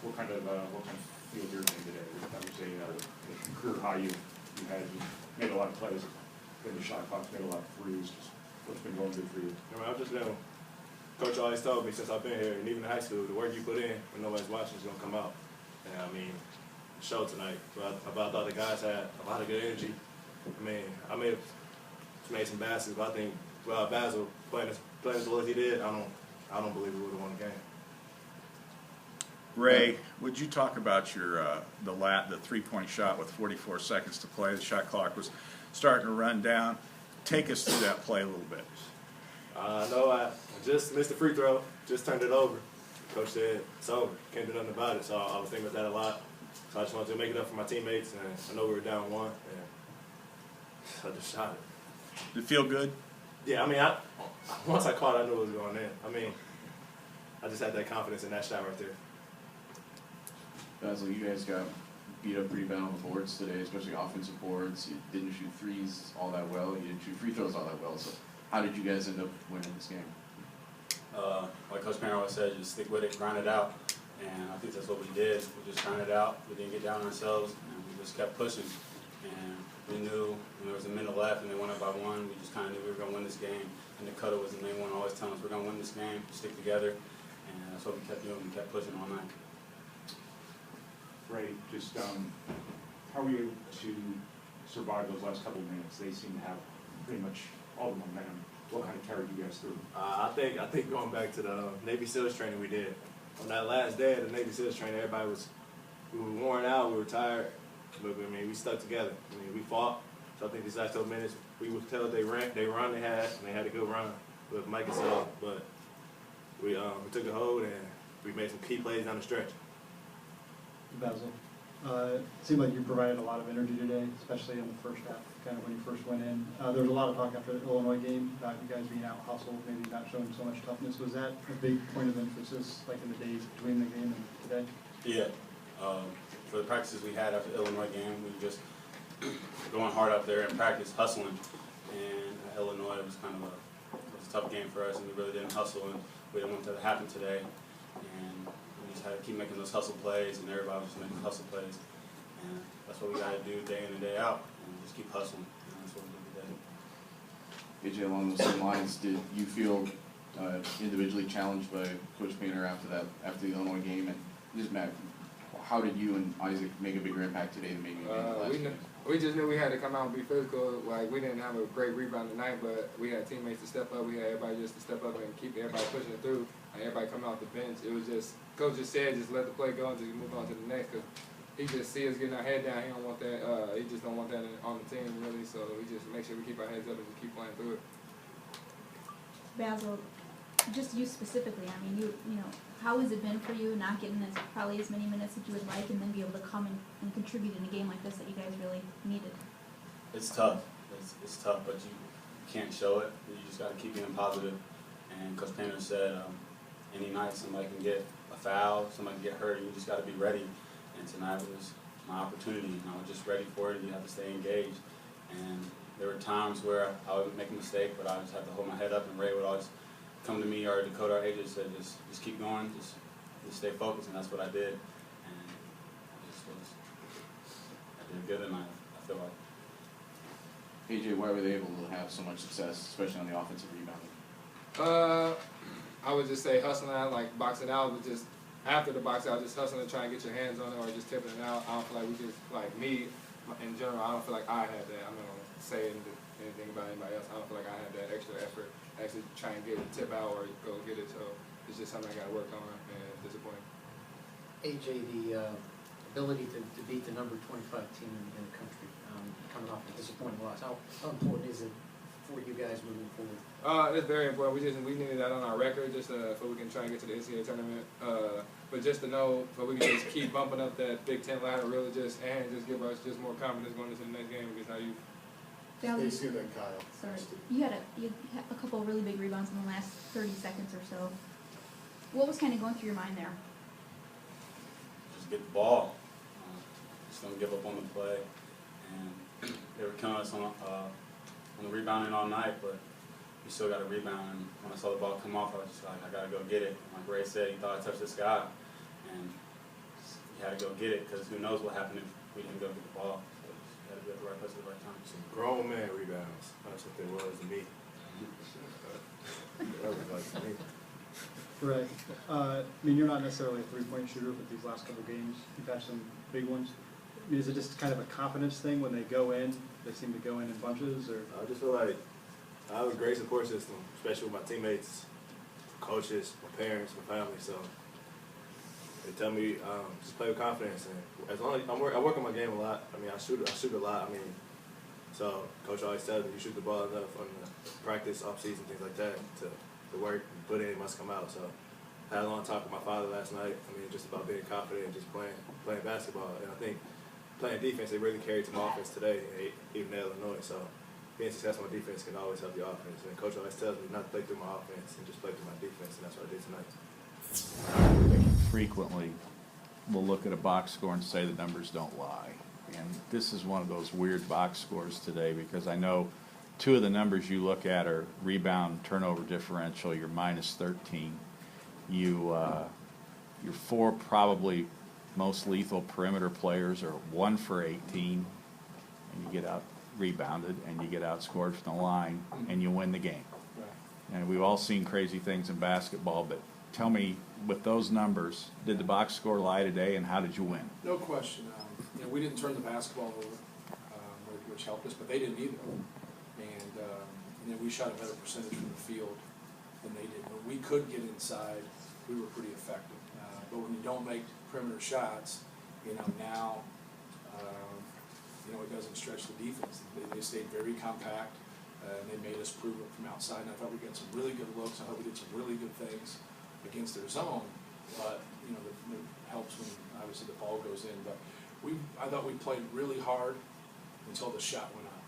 what kind of field your game today? That was a career high you made a lot of plays in the shot clocks, made a lot of threes. Just what's been going good for you? I mean, I've just been, Coach always told me since I've been here, and even in high school, the work you put in when nobody's watching is going to come out. And I mean, the show tonight, but I thought the guys had a lot of good energy. I mean, I made some baskets, but I think Basil playing as well as he did, I don't believe we would have won the game. Ray, would you talk about your the 3-point shot with 44 seconds to play? The shot clock was starting to run down. Take us through that play a little bit. No, I just missed the free throw, just turned it over. Coach said it's over, can't do nothing about it. So I was thinking about that a lot. So I just wanted to make it up for my teammates, and I know we were down 1, and so I just shot it. Did it feel good? Yeah, I mean, once I caught it, I knew it was going in. I mean, I just had that confidence in that shot right there. Basil, you guys got beat up pretty bad on the boards today, especially offensive boards. You didn't shoot threes all that well. You didn't shoot free throws all that well. So how did you guys end up winning this game? Like Coach Painter always said, just stick with it, grind it out. And I think that's what we did. We just grind it out. We didn't get down on ourselves, and we just kept pushing. And we knew when there was a minute left and they went up by 1, we just kind of knew we were going to win this game. And the cutter was the main one, always telling us we're going to win this game, stick together. And that's what we kept doing. We kept pushing all night. Ray, just how were you able to survive those last couple of minutes? They seem to have pretty much all the momentum. What kind of carried you guys through? I think going back to the Navy SEALs training we did. On that last day of the Navy SEALs training, we were worn out, we were tired, but I mean, we stuck together. I mean, we fought. So I think these last couple minutes, we would tell they had a good run with Mike and Sal, but we took a hold and we made some key plays down the stretch. Basil, it seemed like you provided a lot of energy today, especially in the first half, kind of when you first went in. There was a lot of talk after the Illinois game about you guys being out hustled, maybe not showing so much toughness. Was that a big point of emphasis, like in the days between the game and today? Yeah. For the practices we had after the Illinois game, we were just going hard up there in practice, hustling. And Illinois was kind of a tough game for us, and we really didn't hustle, and we didn't want that to happen today. And we just had to keep making those hustle plays, and everybody was just making hustle plays. And that's what we got to do day in and day out, and just keep hustling. And that's what we did today. AJ, along those same lines, did you feel individually challenged by Coach Painter after the Illinois game? And just Matt, how did you and Isaac make a bigger impact today than maybe last game? We just knew we had to come out and be physical. Like, we didn't have a great rebound tonight, but we had teammates to step up. We had everybody just to step up and keep everybody pushing it through. And everybody coming off the bench. It was just, Coach just said, just let the play go and just move on to the next. Cause he just see us getting our head down. He don't want that. He just don't want that on the team really. So we just make sure we keep our heads up and just keep playing through it. Basil, just you specifically. I mean, you know, how has it been for you not getting probably as many minutes as you would like, and then be able to come and contribute in a game like this that you guys really needed? It's tough. It's tough, but you can't show it. You just got to keep being positive. And Coach Painter said, any night somebody can get a foul, somebody can get hurt, and you just got to be ready. And tonight was my opportunity, and I was just ready for it. You have to stay engaged. And there were times where I would make a mistake, but I just had to hold my head up, and Ray would always come to me, or Dakota, our agent, said, just keep going, just stay focused, and that's what I did. And I did good tonight, I feel like. AJ, why were they able to have so much success, especially on the offensive rebounding? I would just say hustling out, like boxing out, but just after the box out, just hustling to try and get your hands on it or just tipping it out. I don't feel like we just, like me, in general, I don't feel like I had that. I'm not going to say anything about anybody else. I don't feel like I had that extra effort to actually try and get a tip out or go get it. So it's just something I got to work on, and it's disappointing. AJ, the ability to beat the number 25 team in the country, coming off a disappointing loss, how important is it for you guys moving forward? It's very important. We needed that on our record just so we can try and get to the NCAA tournament. But just to know, so we can just keep bumping up that Big Ten ladder, really just give us just more confidence going into the next game against IU. Stacey, then Kyle. Sorry, you had a couple of really big rebounds in the last 30 seconds or so. What was kind of going through your mind there? Just get the ball. Just don't give up on the play. And they were killing us on the rebounding all night, but we still got to rebound. And when I saw the ball come off, I was just like, I got to go get it. Like Ray said, he thought I touched the sky. And you had to go get it, because who knows what happened if we didn't go get the ball. So you had to be at the right place at the right time. Grown man rebounds. That's what they was to me. That was like to me. Right. I mean, you're not necessarily a three-point shooter, but these last couple games, you've had some big ones. I mean, is it just kind of a confidence thing when they go in? They seem to go in bunches, or? I just feel like I have a great support system, especially with my teammates, coaches, my parents, my family. So they tell me just play with confidence, and as long as I work on my game a lot. I mean, I shoot a lot. I mean, so coach always tells me you shoot the ball enough on the practice, off season, things like that. The work you put in must come out. So I had a long talk with my father last night. I mean, just about being confident and just playing basketball. And I think playing defense, they really carried to my offense today, even at Illinois. So being successful on defense can always help your offense. And coach always tells me not to play through my offense and just play through my defense, and that's what I did tonight. Frequently, we'll look at a box score and say the numbers don't lie. And this is one of those weird box scores today, because I know two of the numbers you look at are rebound turnover differential. You're minus 13. Your four probably most lethal perimeter players are 1 for 18, and you get out rebounded and you get outscored from the line and you win the game. And we've all seen crazy things in basketball, but tell me, with those numbers, did the box score lie today, and how did you win? No question. We didn't turn the basketball over, which helped us, but they didn't either. And we shot a better percentage from the field than they did. When we could get inside, we were pretty effective. But when you don't make perimeter shots, now, it doesn't stretch the defense. They stayed very compact, and they made us prove it from outside. And I thought we got some really good looks. I thought we did some really good things against their zone. But, it helps when, obviously, the ball goes in. But I thought we played really hard until the shot went up.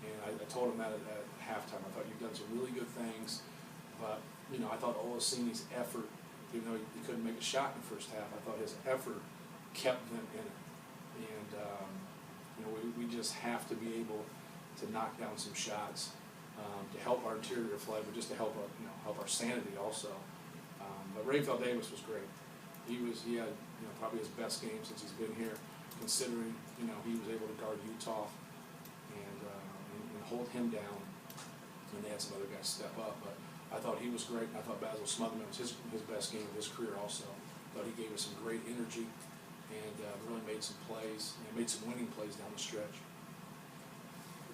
And I told him that at halftime. I thought you've done some really good things. But, I thought Olasini's effort, even though he couldn't make a shot in the first half, I thought his effort kept them in it. And, we just have to be able to knock down some shots to help our interior play, but just to help our sanity also. But Rapheal Davis was great. He had probably his best game since he's been here, considering he was able to guard Utah and hold him down, and they had some other guys step up. But I thought he was great, and I thought Basil Smotherman was his best game of his career also. I thought he gave us some great energy and really made some plays, and made some winning plays down the stretch.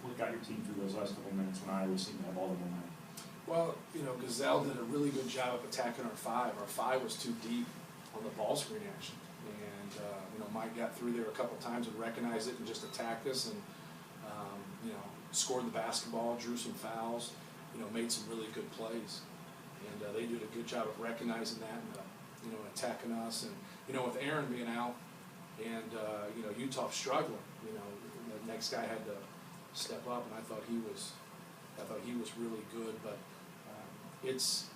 What got your team through those last couple minutes when Iowa seemed to have all the momentum? Well, Gazelle did a really good job of attacking our five. Our five was too deep on the ball screen action. And, Mike got through there a couple times and recognized it and just attacked us and, scored the basketball, drew some fouls, made some really good plays. And they did a good job of recognizing that and, attacking us. And, with Aaron being out and, Utah struggling, the next guy had to step up, and I thought he was really good. But it's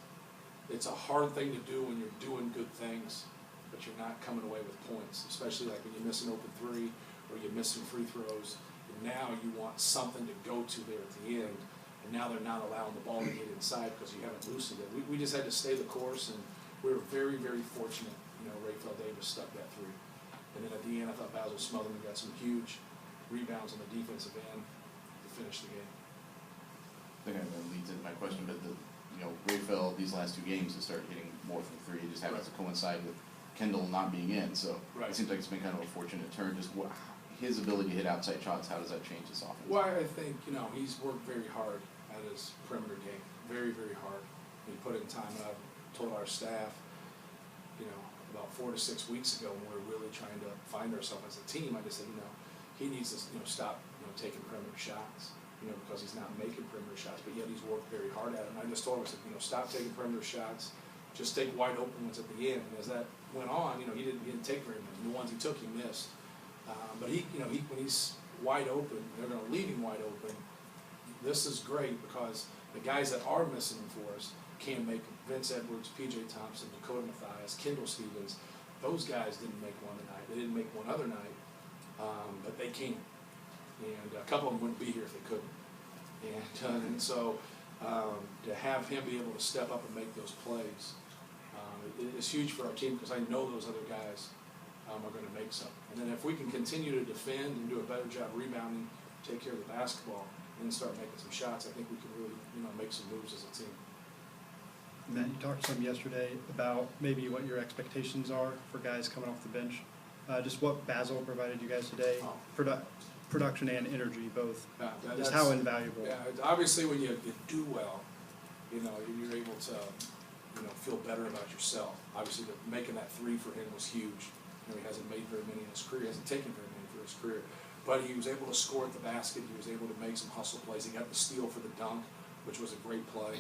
a hard thing to do when you're doing good things, but you're not coming away with points, especially like when you miss an open three or you miss some free throws. And now you want something to go to there at the end, and now they're not allowing the ball to get inside because you haven't loosened it. We just had to stay the course, and we were very, very fortunate. Rapheal Davis stuck that three. And then at the end, I thought Basil Smotherman got some huge rebounds on the defensive end to finish the game. I think that leads into my question, but Rapheal, these last two games, has started hitting more from three. It just happens to coincide with Kendall not being in, so it seems like it's been kind of a fortunate turn. Just his ability to hit outside shots, how does that change his offense? Well, I think, he's worked very hard at his perimeter game, very, very hard. He put in time, and I've told our staff, about 4 to 6 weeks ago when we were really trying to find ourselves as a team, I just said, he needs to, stop, taking perimeter shots, because he's not making perimeter shots, but yet he's worked very hard at it. And I just told him, I said, stop taking perimeter shots, just take wide open ones at the end. And as that went on, he didn't take very many. The ones he took, he missed. But when he's wide open, they're going to leave him wide open. This is great because the guys that are missing him for us can make them. Vince Edwards, P.J. Thompson, Dakota Mathias, Kendall Stevens. Those guys didn't make one tonight. They didn't make one other night, but they can. And a couple of them wouldn't be here if they couldn't. And so to have him be able to step up and make those plays is huge for our team because I know those other guys are going to make some. And then if we can continue to defend and do a better job rebounding, take care of the basketball, and start making some shots, I think we can really, make some moves as a team. Matt, you talked some yesterday about maybe what your expectations are for guys coming off the bench. Just what Basil provided you guys today, production and energy both. Just how invaluable. Yeah, obviously when you do well, you're able to, feel better about yourself. Obviously, making that three for him was huge. He hasn't made very many in his career. He hasn't taken very many for his career. But he was able to score at the basket. He was able to make some hustle plays. He got the steal for the dunk, which was a great play.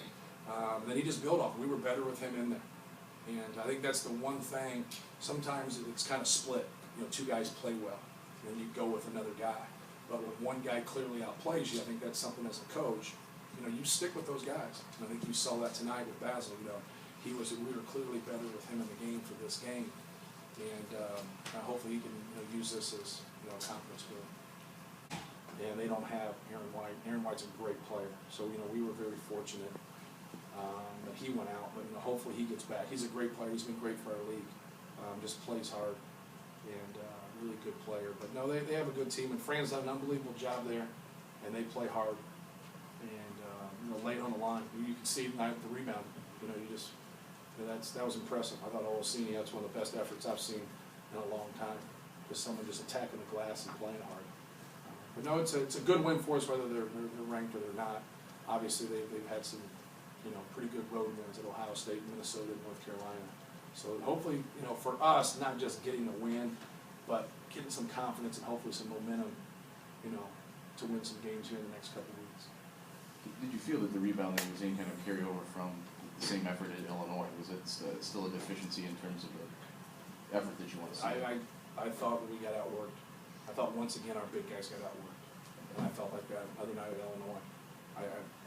Then he just built off. We were better with him in there. And I think that's the one thing. Sometimes it's kind of split. Two guys play well, and then you go with another guy. But when one guy clearly outplays you, I think that's something as a coach, you stick with those guys. And I think you saw that tonight with Basil. We were clearly better with him in the game for this game. And hopefully he can use this as a confidence builder. And they don't have Aaron White. Aaron White's a great player, so we were very fortunate that he went out. But hopefully he gets back. He's a great player. He's been great for our league. Just plays hard and really good player. But no, they have a good team. And Fran's done an unbelievable job there, and they play hard and late on the line. You can see tonight with the rebound. That was impressive. I thought Olsini, that's one of the best efforts I've seen in a long time. Just someone just attacking the glass and playing hard. But no, it's a good win for us, whether they're ranked or they're not. Obviously, they've had some pretty good road wins at Ohio State, Minnesota, and North Carolina. So hopefully, for us, not just getting a win, but getting some confidence and hopefully some momentum, to win some games here in the next couple of weeks. Did you feel that the rebounding was any kind of carryover from the same effort at Illinois? Was it still a deficiency in terms of the effort that you want to see? I thought we got outworked. I thought once again our big guys got outworked. And I felt like that other night at Illinois.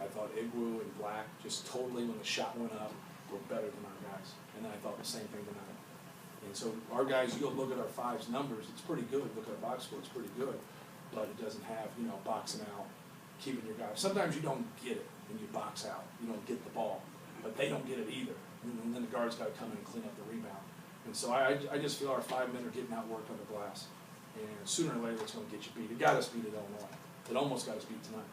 I thought Igwu and Black just totally, when the shot went up, were better than our guys. And then I thought the same thing tonight. And so our guys, you go look at our fives numbers, it's pretty good. Look at our box score, it's pretty good. But it doesn't have, boxing out, keeping your guys. Sometimes you don't get it when you box out. You don't get the ball. But they don't get it either. And then the guards got to come in and clean up the rebound. And so I just feel our 5 men are getting outworked on the glass. And sooner or later it's going to get you beat. It got us beat at Illinois. It almost got us beat tonight.